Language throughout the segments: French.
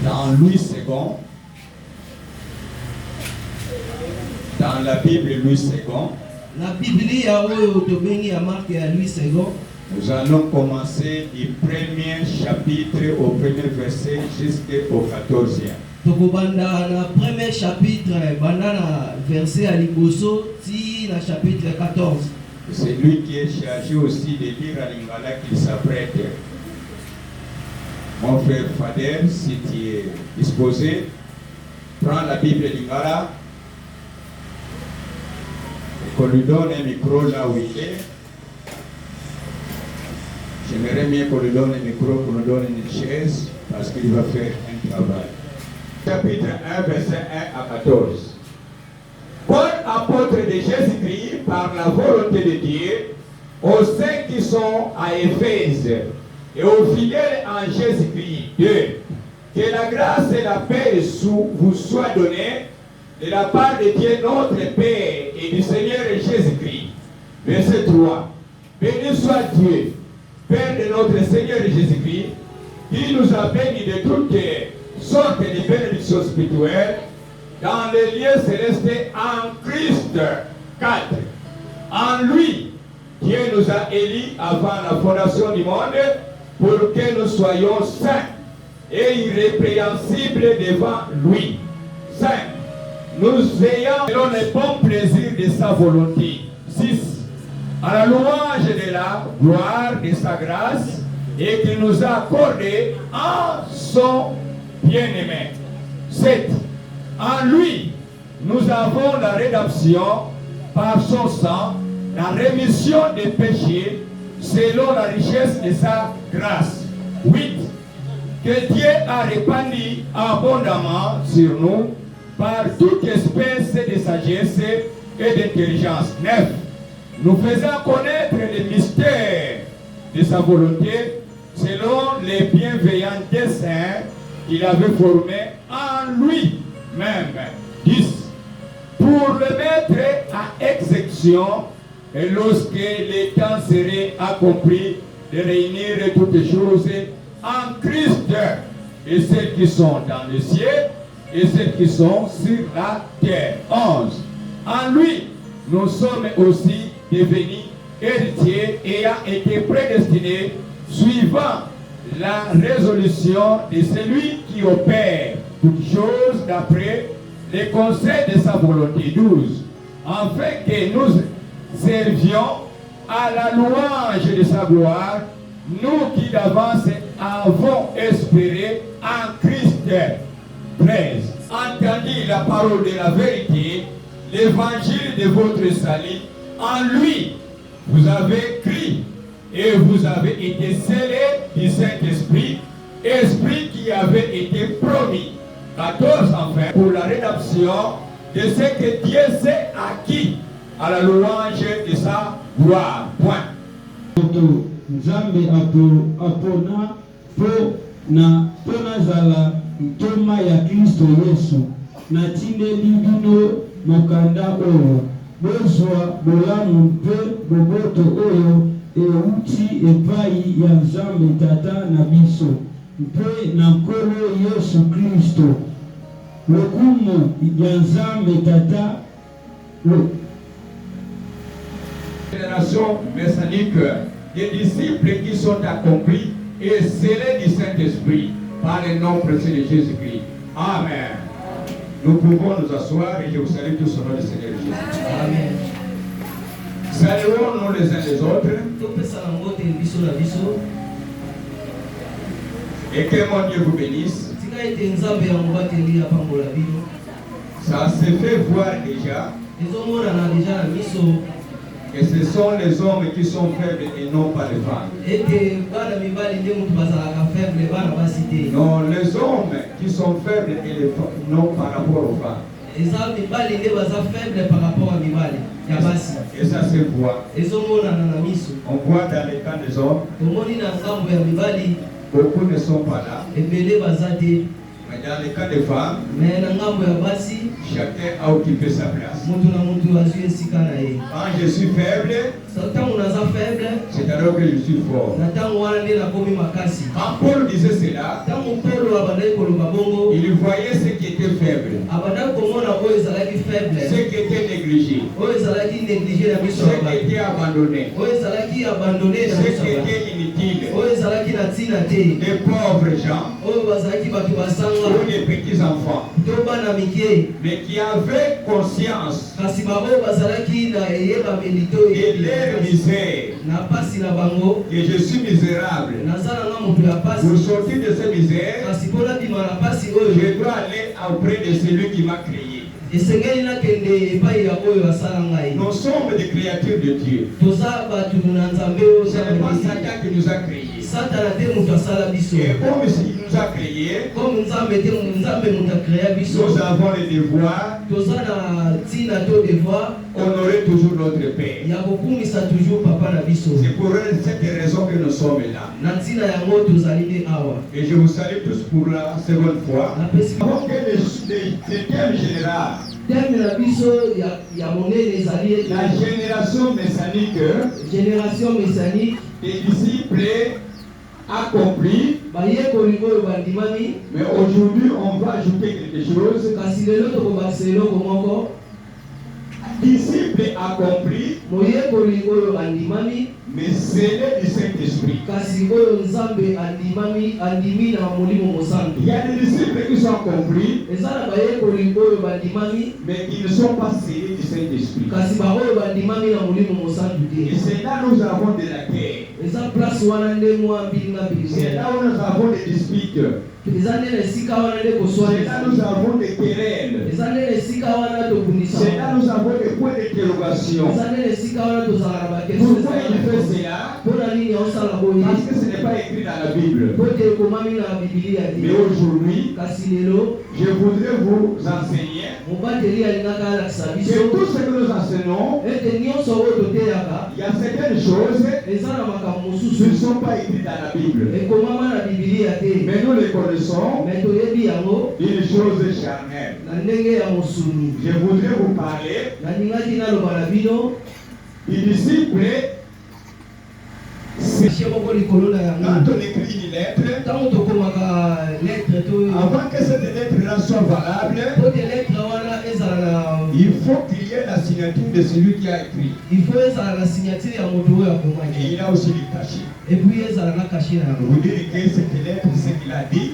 dans Louis II, dans la Bible Louis II, la Bible ya Marc ya Louis II. Nous allons commencer du premier chapitre au premier verset jusqu'au 14e. Tokobanda na premier chapitre, banda na verset à liboso ti na chapitre 14. C'est lui qui est chargé aussi de lire à Lingala qu'il s'apprête. Mon frère Fader, si tu es disposé, prends la Bible Lingala et qu'on lui donne un micro là où il est. J'aimerais bien qu'on lui donne un micro, qu'on lui donne une chaise, parce qu'il va faire un travail. Chapitre 1, verset 1 à 14. Paul, apôtre de Jésus-Christ, par la volonté de Dieu, aux saints qui sont à Éphèse et aux fidèles en Jésus-Christ, que la grâce et la paix vous soient données de la part de Dieu notre Père et du Seigneur Jésus-Christ. Verset 3. Béni soit Dieu, Père de notre Seigneur Jésus-Christ, qui nous a bénis de toutes sortes de bénédictions spirituelles dans les lieux célestes en Christ. 4. En lui, Dieu nous a élus avant la fondation du monde pour que nous soyons saints et irrépréhensibles devant lui. 5. Nous ayons selon le bon plaisir de sa volonté. 6. À la louange de la gloire de sa grâce et qu'il nous a accordé en son bien-aimé. 7. En lui, nous avons la rédemption par son sang, la rémission des péchés selon la richesse de sa grâce. 8. Que Dieu a répandu abondamment sur nous par toute espèce de sagesse et d'intelligence. 9. Nous faisons connaître les mystères de sa volonté selon les bienveillants desseins qu'il avait formés en lui-même. 10. Pour le mettre à exécution, et lorsque le temps serait accompli, de réunir toutes choses en Christ, et celles qui sont dans le ciel et celles qui sont sur la terre. 11. En lui, nous sommes aussi devenus héritiers ayant été prédestinés suivant la résolution de celui qui opère toutes choses d'après les conseils de sa volonté. 12. Afin que nous servions à la louange de sa gloire, nous qui d'avance avons espéré en Christ. 13. Entendez la parole de la vérité, l'évangile de votre salut. En lui, vous avez cru et vous avez été scellés du Saint-Esprit, esprit qui avait été promis. 14. Enfin, pour la rédemption de ce que Dieu s'est acquis à la louange de sa gloire. Point. Nzambe apona po na zala ntoma ya Kristo Yesu na tindeli bino mokanda oyo bozwa bolamu mpe boboto oyo euti epai ya Nzambe tata na biso mpe na nkolo Yesu Kristo lokumu ya Nzambe tata Génération messianique, des disciples qui sont accomplis et scellés du Saint-Esprit par le nom précieux de Jésus-Christ. Amen. Nous pouvons nous asseoir et je vous salue tous au nom du Seigneur Jésus. Amen. Saluons-nous les uns les autres. Et que mon Dieu vous bénisse. Ça se fait voir déjà. Et ce sont les hommes qui sont faibles et non pas les femmes. Non, les hommes qui sont faibles et les femmes, non par rapport aux femmes. Et ça se voit. On voit dans les cas des hommes, beaucoup ne sont pas là. Mais dans les cas des femmes, chacun a occupé sa place. Quand je suis faible, c'est alors que je suis fort. Quand Paul disait cela, Il voyait ce qui était faible, ce qui était négligé, ce qui était abandonné, ce qui était inutile, les pauvres gens ou les petits enfants, mais qui avaient conscience de leur misère, que je suis misérable. Pour sortir de cette misère, je dois aller auprès de celui qui m'a créé. Nous sommes des créatures de Dieu. Ce n'est pas Satan qui nous a créés. Et comme il nous a créés, nous avons le devoir honorer toujours notre Père. C'est pour cette raison que nous sommes là. Et je vous salue tous pour la seconde fois. Avant que le thème général, la génération messianique, des disciples accomplis. Mais aujourd'hui, on va ajouter quelque chose. Disciples accomplis, mais scellés du Saint-Esprit. Il y a des disciples qui sont accomplis, mais qui ne sont pas scellés du Saint-Esprit. Et c'est là où nous avons de la guerre. C'est là où nous avons des disputes. C'est là où nous avons des querelles. C'est là où nous avons des points d'interrogation. Pourquoi il fait cela? Parce que ce n'est pas écrit dans la Bible. Mais aujourd'hui, je voudrais vous enseigner que tout ce que nous enseignons, il y a certaines choses qui ne sont pas écrites dans la Bible. Mais nous les connaissons d'une chose charnelle. Je voudrais vous parler du disciple. Quand on écrit une lettre, avant que cette lettre-là soit valable, il faut qu'il y ait la signature de celui qui a écrit. Et il a aussi le cachet. Vous dire que cette lettre, ce qu'il a dit,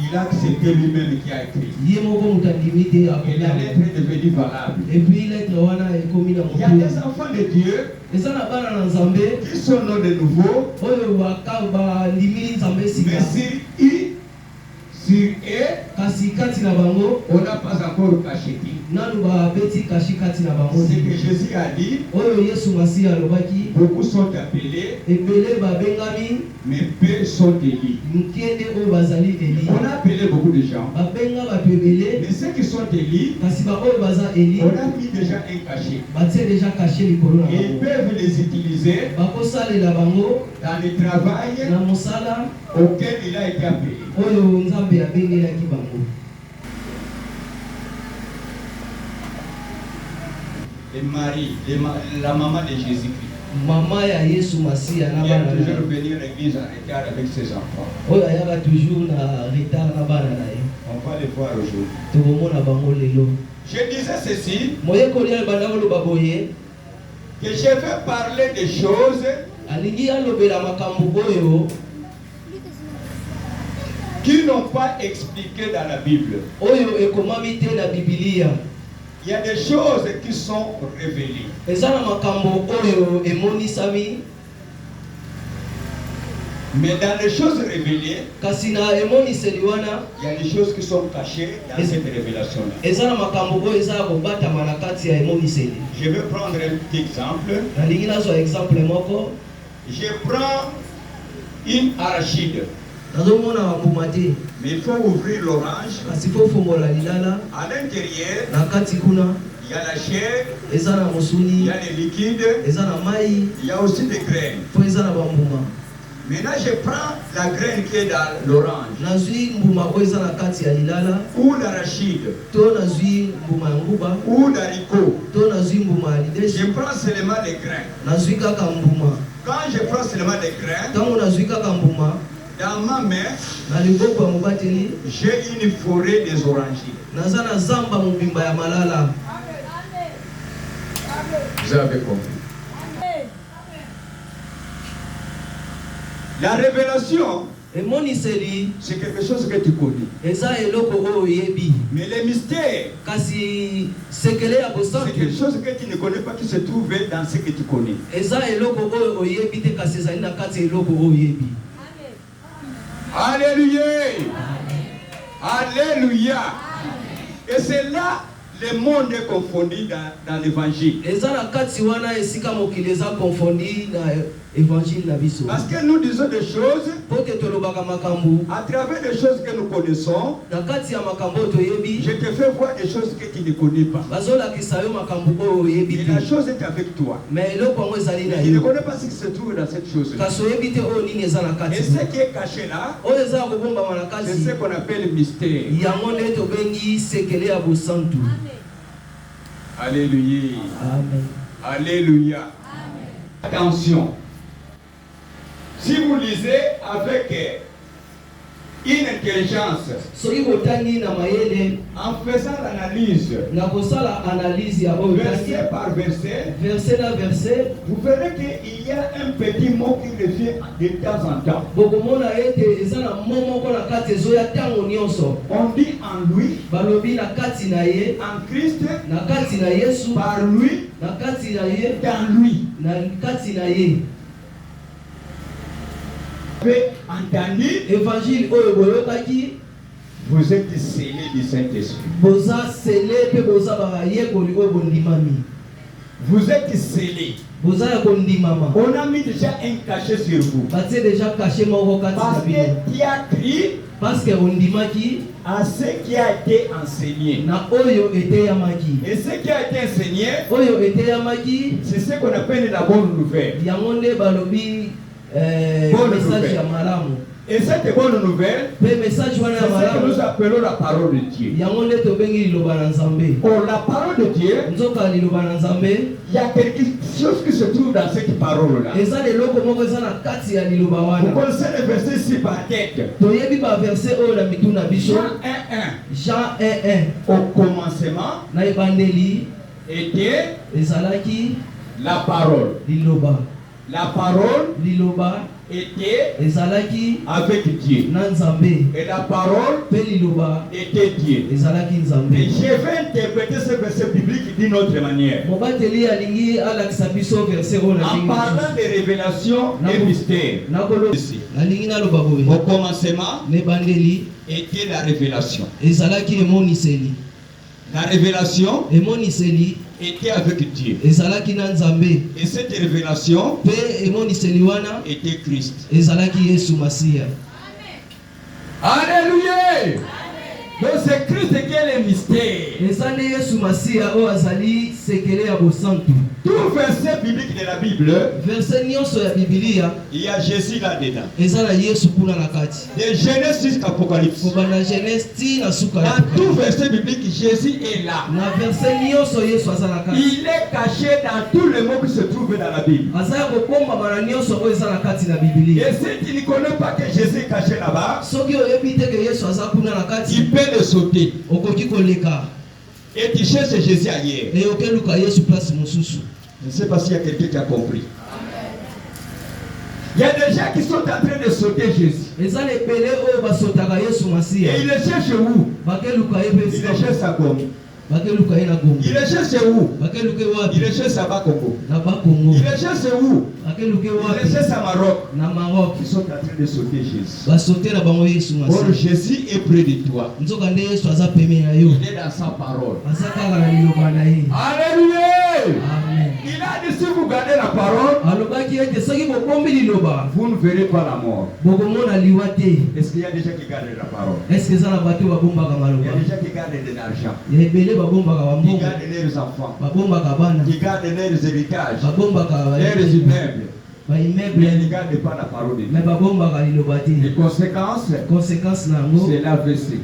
il a accepté lui-même qui a écrit. Et la lettre est devenue valable. Il y a des enfants de Dieu qui sont nés de nouveau, mais sur eux, on n'a pas encore cacheté. Ce que Jésus a dit, beaucoup sont appelés, mais peu sont élus. On a appelé beaucoup de gens, mais ceux qui sont élus, on a mis déjà un cachet. Et ils peuvent les utiliser dans le travail auquel il a été appelé. Et Marie, la maman de Jésus-Christ, Maman ya Yesu Masia na vient bana. toujours venir à l'église en retard avec ses enfants. Oyo ayaka toujours na retard na bana na ye. On va les voir aujourd'hui. Tobomona bango lelo. Je disais ceci, Moye kolia bana lo baboye. que je vais parler des choses Alingi alobela makambo oyo qui n'ont pas expliqué dans la Bible. oyo ekomami te na Biblia. Il y a des choses qui sont révélées. Ezana makambo oyo emonisami. Mais dans les choses révélées, Kasina emoniseli wana il y a des choses qui sont cachées dans cette révélation-là. ezana makambo oyo eza kobata manakati ya emoniseli. Je vais prendre un petit exemple. Nalingi nazo exemple moko. Je prends une arachide. Nazomona mbuma te. Mais il faut ouvrir l'orange. Kasi fo fongola lilala. À l'intérieur, Nakati kuna il y a la chair, ezana il musuni, y a les liquides, ezana mai, il y a aussi des graines. fo ezana bambuma. Maintenant, je prends la graine qui est dans l'orange, Nazwi mbuma oyo eza na kati ya lilala, ou l'arachide, to nazwi mbuma ya nguba, ou l'haricot. to nazwi mbuma ya Je lideshi, prends seulement les grains. nazwi kaka mbuma. Quand je prends seulement les grains, Tango nazwi kaka mbuma, dans ma main, na liboko ya mobateli j'ai une forêt des orangiers. naza na zamba mobimba ya malala. Vous avez compris. La révélation, emoniseli c'est quelque chose que tu connais. eza eloko oyo oyebi, Mais les mystères, kasi sekele ya c'est quelque bosantu chose que tu ne connais pas qui se trouve dans ce que tu connais. eza eloko oyo oyebi te, kasi ezali na kati ya eloko oyo oyebi. Alléluia. Alléluia. Et c'est là le monde est confondu dans l'évangile. eza na kati wana esika mokili eza confondi na évangile na biso, Parce que nous disons des choses po te tolobaka makambo à travers des choses que nous connaissons. na kati ya makambo oyo toyebi, Je te fais voir des choses que tu ne connais pas. bazolakisa yo makambo oyo oyebi Et la te, chose est avec toi. mais eloko yango ezali na Mais tu ne yo, connais pas ce qui se trouve dans cette chose. kasi oyebi te oyo nini eza na Et kati. ce qui est caché là, oyo eza ya kobombama na c'est kati ce qu'on appelle mystère. yango nde tobengi sekele ya bosantu. Alléluia. Amen. Alléluia. Attention. Si vous lisez avec une intelligence, soki botangi na mayele en faisant l'analyse, na kosala analyse ya oyo verset otangi par verset, verset na verset, vous verrez qu'il y a un petit mot qui revient de temps en temps. bokomona ete eza na mo moko na kati ezoya ntango nyonso. On dit en lui, balobi na kati na ye, en Christ, na kati na Yesu, par lui, na kati na ye, dans lui. na kati na ye. Vous avez entendu, Évangile oyo boyokaki, vous êtes scellés du Saint-Esprit. boza sele pe boza bayekoli oyo bondimami, Vous êtes scellés. boza ya kondimama. On a mis déjà un cachet sur vous. batie déjà caché moko kati na Parce bino, que tu as crié parce que ondimaki à ce qui a été enseigné. na oyo eteyamaki. Et ce qui a été enseigné, Oyo eteyamaki c'est ce qu'on appelle la bonne nouvelle. yango nde balobi Bonne message nouvelle. ya malamu. Et cette bonne nouvelle, Pe message c'est wana ya ce que nous malamu appelons la parole de Dieu. yango nde tobengi liloba na Nzambe. Or, la parole de Dieu, Nzoka liloba na Nzambe il y a quelque chose qui se trouve dans cette parole-là. eza leloko moko eza na kati ya liloba Vous wana. connaissez le verset ici par tête. Toyebi ba verset oyo na mitu na biso. Jean 1:1. Jean 1:1 Au commencement na ebandeli était ezalaki la parole. liloba, La parole liloba était ezalaki avec Dieu. na Nzambe, Et la parole pe liloba était Dieu. ezalaki Nzambe. Et je vais interpréter ce verset biblique d'une autre manière. Mobateli alingi alakisa biso verset oyo En parlant de révélation et mystère. Ici. nalingi naloba boye Au commencement na ebandeli était la révélation. ezalaki emoniseli, La révélation emoniseli était avec Dieu. ezalaki na Nzambe, Et cette révélation pe emoniseli wana était Christ. ezalaki Yesu Masiya. Alléluia! Donc c'est Christ qui est le mystère. eza nde Yesu Masiya oyo azali sekele ya bosantu. Tout verset biblique de la Bible, Verset nyonso ya Bibilia il y a Jésus là-dedans. eza na Yesu kuna na kati, De Genèse jusqu'à Apocalypse. kobanda Genèse ti na suka ya Dans tout Apocalypse. verset biblique, Jésus est là. Na verset nyonso Yesu aza na kati, Il est caché dans tous les mots qui se trouvent dans la Bible. aza ya kobombama na nyonso oyo eza na kati na Bibilia. Et si tu ne connais pas que Jésus est caché là-bas, Soki oyebi te ke Yesu aza kuna na tu kati, peux le sauter. okoki koleka Et tu cherches Jésus ailleurs. e okeluka Yesu place mosusu. Je ne sais pas s'il y a quelqu'un qui a compris. Il y a des gens qui sont en train de sauter Jésus. Eza na ebele oyo basotaka Yesu Masiya, Et ils le cherchent où? bakeluka ye Ils le mpe cherchent à Congo. bakeluka ye na Kongo, Ils le cherchent où? bakeluka ye Ils wapi? le cherchent à Bakongo. Na Bakongo. Ils le cherchent où? Bakeluka ye Ils le wapi? cherchent à Maroc. Na Maroc. Ils sont en train de sauter Jésus. basotela bango Yesu Or Masiya. Jésus est près de toi. Nzoka nde Yesu aza pembeni na yo, Il est dans sa parole. aza kaka na liloba na ye. Alléluia! Amen. Il a dit si vous gardez la parole, Alobaki ete soki bobombi liloba vous ne verrez pas la mort. bokomona liwa te. Est-ce qu'il y a des gens qui gardent la parole? Eske eza na bato babombaka Il y maloba? a des gens qui gardent de l'argent, Ya ebele babombaka qui bambongo, gardent leurs enfants, babombaka bana, qui gardent leurs héritages, babombaka leurs immeubles. Mais ils baimmeuble, ne gardent pas la parole de me Dieu. babombaka liloba Les te. conséquences, Conséquence na yango c'est l'AVC.